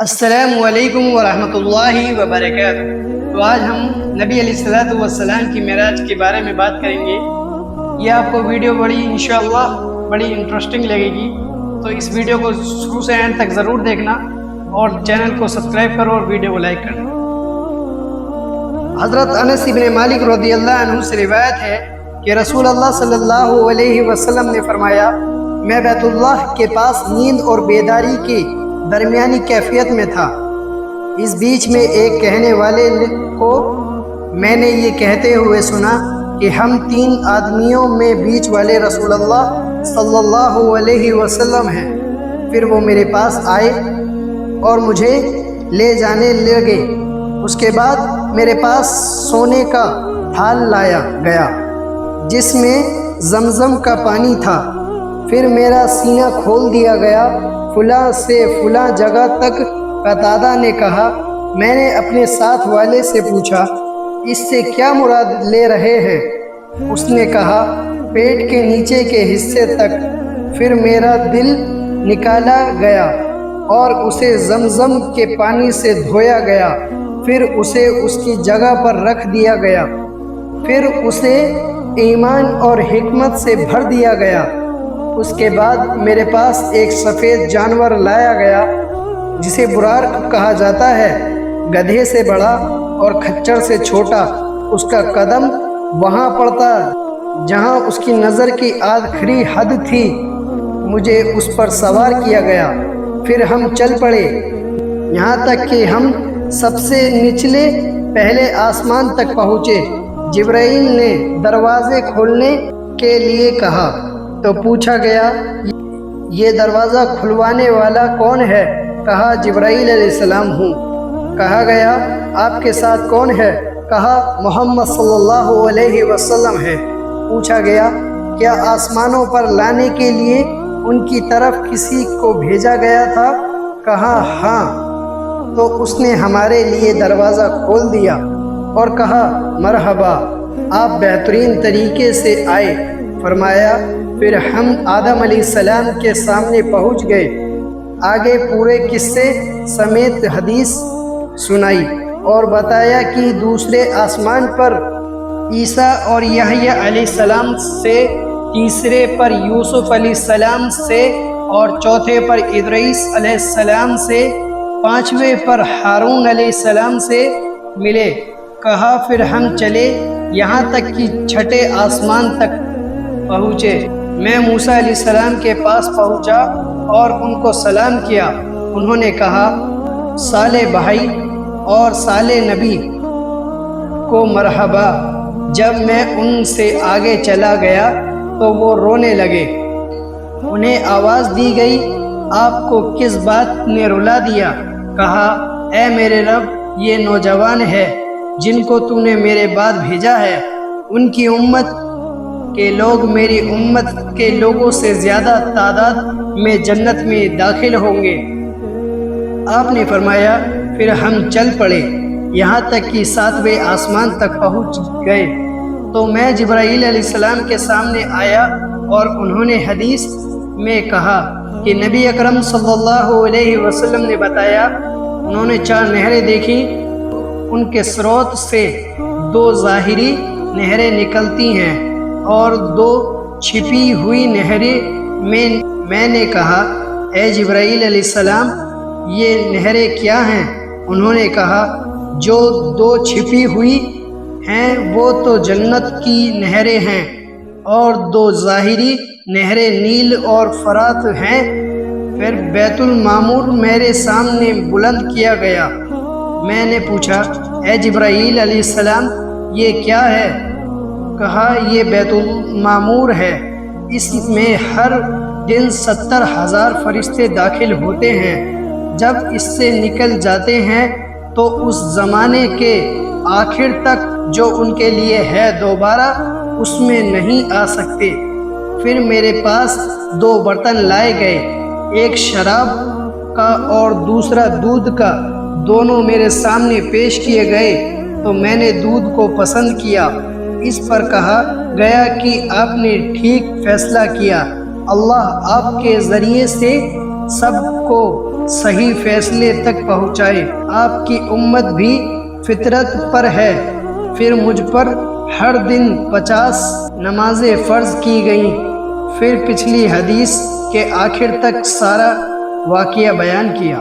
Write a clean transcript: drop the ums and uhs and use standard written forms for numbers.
السلام علیکم ورحمۃ اللہ وبرکاتہ۔ تو آج ہم نبی علیہ الصلوۃ والسلام کی معراج کے بارے میں بات کریں گے۔ یہ آپ کو ویڈیو انشاءاللہ بڑی انٹرسٹنگ لگے گی، تو اس ویڈیو کو شروع سے اینڈ تک ضرور دیکھنا اور چینل کو سبسکرائب کرو اور ویڈیو کو لائک کرنا۔ حضرت انس بن مالک رضی اللہ عنہ سے روایت ہے کہ رسول اللہ صلی اللہ علیہ وسلم نے فرمایا، میں بیت اللہ کے پاس نیند اور بیداری کی درمیانی کیفیت میں تھا۔ اس بیچ میں ایک کہنے والے کو میں نے یہ کہتے ہوئے سنا کہ ہم 3 آدمیوں میں بیچ والے رسول اللہ صلی اللہ علیہ وسلم ہیں۔ پھر وہ میرے پاس آئے اور مجھے لے جانے لگے۔ اس کے بعد میرے پاس سونے کا ڈھال لایا گیا جس میں زمزم کا پانی تھا۔ پھر میرا سینہ کھول دیا گیا۔ فلاں سے فلاں جگہ تک قتادہ نے کہا، میں نے اپنے ساتھ والے سے پوچھا، اس سے کیا مراد لے رہے ہیں؟ اس نے کہا، پیٹ کے نیچے کے حصے تک۔ پھر میرا دل نکالا گیا اور اسے زمزم کے پانی سے دھویا گیا۔ پھر اسے اس کی جگہ پر رکھ دیا گیا۔ پھر اسے ایمان اور حکمت سے بھر دیا گیا۔ اس کے بعد میرے پاس ایک سفید جانور لایا گیا جسے براق کہا جاتا ہے، گدھے سے بڑا اور کھچر سے چھوٹا۔ اس کا قدم وہاں پڑتا جہاں اس کی نظر کی آخری حد تھی۔ مجھے اس پر سوار کیا گیا۔ پھر ہم چل پڑے یہاں تک کہ ہم سب سے نچلے پہلے آسمان تک پہنچے۔ جبرائیل نے دروازے کھولنے کے لیے کہا تو پوچھا گیا، یہ دروازہ کھلوانے والا کون ہے؟ کہا، جبرائیل علیہ السلام ہوں۔ کہا گیا، آپ کے ساتھ کون ہے؟ کہا، محمد صلی اللہ علیہ وسلم ہے۔ پوچھا گیا، کیا آسمانوں پر لانے کے لیے ان کی طرف کسی کو بھیجا گیا تھا؟ کہا، ہاں۔ تو اس نے ہمارے لیے دروازہ کھول دیا اور کہا، مرحبا، آپ بہترین طریقے سے آئے۔ فرمایا، پھر ہم آدم علیہ السلام کے سامنے پہنچ گئے۔ آگے پورے قصے سمیت حدیث سنائی اور بتایا کہ دوسرے آسمان پر عیسیٰ اور یحییٰ علیہ السلام سے، تیسرے پر یوسف علیہ السلام سے اور چوتھے پر ادریس علیہ السلام سے، 5ویں پر ہارون علیہ السلام سے ملے۔ کہا، پھر ہم چلے یہاں تک کہ 6 آسمان تک پہنچے۔ میں موسیٰ علیہ السلام کے پاس پہنچا اور ان کو سلام کیا۔ انہوں نے کہا، صالح بھائی اور صالح نبی کو مرحبا۔ جب میں ان سے آگے چلا گیا تو وہ رونے لگے۔ انہیں آواز دی گئی، آپ کو کس بات نے رلا دیا؟ کہا، اے میرے رب، یہ نوجوان ہے جن کو تو نے میرے بعد بھیجا ہے۔ ان کی امت کہ لوگ میری امت کے لوگوں سے زیادہ تعداد میں جنت میں داخل ہوں گے۔ آپ نے فرمایا، پھر ہم چل پڑے یہاں تک کہ 7ویں آسمان تک پہنچ گئے تو میں جبرائیل علیہ السلام کے سامنے آیا اور انہوں نے حدیث میں کہا کہ نبی اکرم صلی اللہ علیہ وسلم نے بتایا، انہوں نے 4 نہریں دیکھیں، ان کے سروت سے 2 ظاہری نہریں نکلتی ہیں اور 2 چھپی ہوئی نہریں۔ میں نے کہا، اے جبرائیل علیہ السلام، یہ نہریں کیا ہیں؟ انہوں نے کہا، جو 2 چھپی ہوئی ہیں وہ تو جنت کی نہریں ہیں، اور 2 ظاہری نہریں نیل اور فرات ہیں۔ پھر بیت المعمور میرے سامنے بلند کیا گیا۔ میں نے پوچھا، اے جبرائیل علیہ السلام، یہ کیا ہے؟ کہا، یہ بیت المعمور ہے۔ اس میں ہر دن 70,000 فرشتے داخل ہوتے ہیں۔ جب اس سے نکل جاتے ہیں تو اس زمانے کے آخر تک جو ان کے لیے ہے دوبارہ اس میں نہیں آ سکتے۔ پھر میرے پاس 2 برتن لائے گئے، ایک شراب کا اور دوسرا دودھ کا۔ دونوں میرے سامنے پیش کیے گئے تو میں نے دودھ کو پسند کیا۔ اس پر کہا گیا کہ آپ نے ٹھیک فیصلہ کیا، اللہ آپ کے ذریعے سے سب کو صحیح فیصلے تک پہنچائے۔ آپ کی امت بھی فطرت پر ہے۔ پھر مجھ پر ہر دن 50 نمازیں فرض کی گئیں۔ پھر پچھلی حدیث کے آخر تک سارا واقعہ بیان کیا۔